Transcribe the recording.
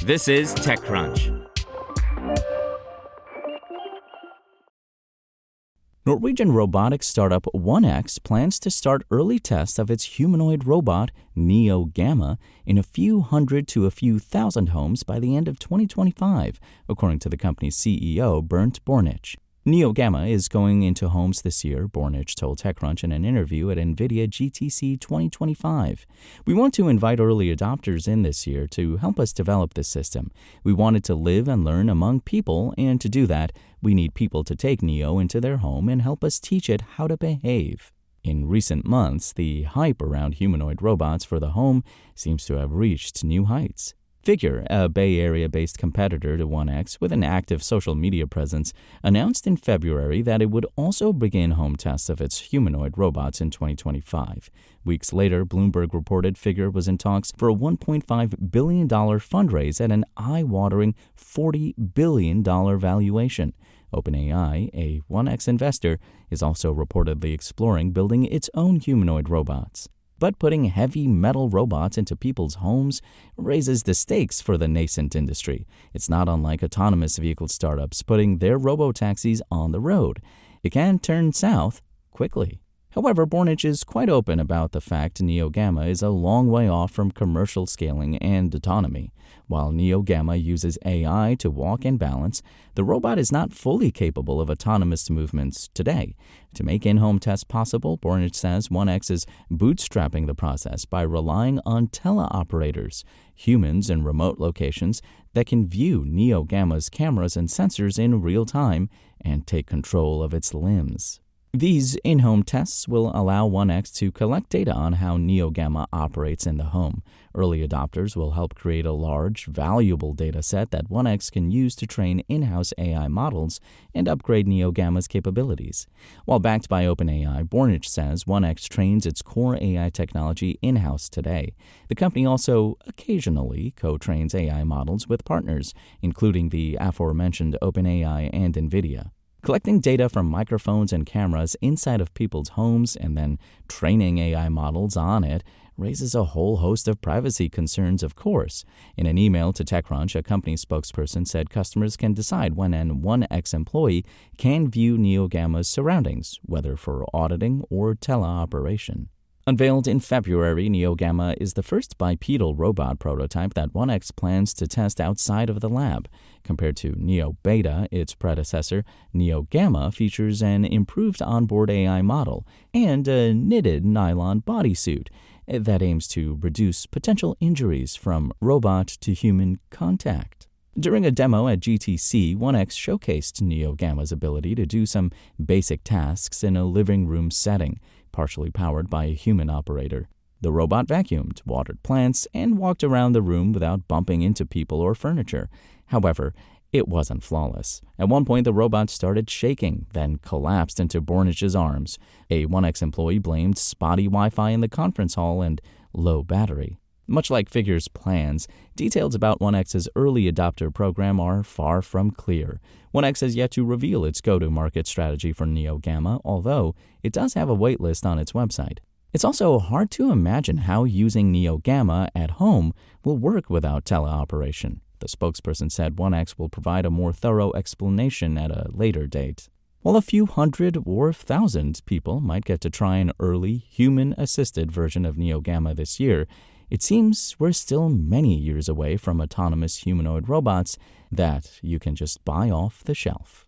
This is TechCrunch. Norwegian robotics startup 1X plans to start early tests of its humanoid robot, Neo Gamma, in a few hundred to a few thousand homes by the end of 2025, according to the company's CEO, Bernt Børnich. Neo Gamma is going into homes this year, Børnich told TechCrunch in an interview at NVIDIA GTC 2025. We want to invite early adopters in this year to help us develop this system. We want it to live and learn among people, and to do that, we need people to take Neo into their home and help us teach it how to behave. In recent months, the hype around humanoid robots for the home seems to have reached new heights. Figure, a Bay Area-based competitor to 1X with an active social media presence, announced in February that it would also begin home tests of its humanoid robots in 2025. Weeks later, Bloomberg reported Figure was in talks for a $1.5 billion fundraise at an eye-watering $40 billion valuation. OpenAI, a 1X investor, is also reportedly exploring building its own humanoid robots. But putting heavy metal robots into people's homes raises the stakes for the nascent industry. It's not unlike autonomous vehicle startups putting their robotaxis on the road. It can turn south quickly. However, Børnich is quite open about the fact Neo Gamma is a long way off from commercial scaling and autonomy. While Neo Gamma uses AI to walk and balance, the robot is not fully capable of autonomous movements today. To make in-home tests possible, Børnich says 1X is bootstrapping the process by relying on teleoperators, humans in remote locations that can view Neo Gamma's cameras and sensors in real time and take control of its limbs. These in-home tests will allow 1X to collect data on how Neo Gamma operates in the home. Early adopters will help create a large, valuable data set that 1X can use to train in-house AI models and upgrade Neo Gamma's capabilities. While backed by OpenAI, Børnich says 1X trains its core AI technology in-house today. The company also occasionally co-trains AI models with partners, including the aforementioned OpenAI and NVIDIA. Collecting data from microphones and cameras inside of people's homes and then training AI models on it raises a whole host of privacy concerns, of course. In an email to TechCrunch, a company spokesperson said customers can decide when an 1X employee can view Neo Gamma's surroundings, whether for auditing or teleoperation. Unveiled in February, Neo Gamma is the first bipedal robot prototype that 1X plans to test outside of the lab. Compared to Neo Beta, its predecessor, Neo Gamma features an improved onboard AI model and a knitted nylon bodysuit that aims to reduce potential injuries from robot to human contact. During a demo at GTC, 1X showcased Neo Gamma's ability to do some basic tasks in a living room setting, partially powered by a human operator. The robot vacuumed, watered plants, and walked around the room without bumping into people or furniture. However, it wasn't flawless. At one point, the robot started shaking, then collapsed into Børnich's arms. A 1X employee blamed spotty Wi-Fi in the conference hall and low battery. Much like Figure's plans, details about 1X's early adopter program are far from clear. 1X has yet to reveal its go-to-market strategy for Neo Gamma, although it does have a waitlist on its website. It's also hard to imagine how using Neo Gamma at home will work without teleoperation. The spokesperson said 1X will provide a more thorough explanation at a later date. While a few hundred or thousand people might get to try an early, human-assisted version of Neo Gamma this year, it seems we're still many years away from autonomous humanoid robots that you can just buy off the shelf.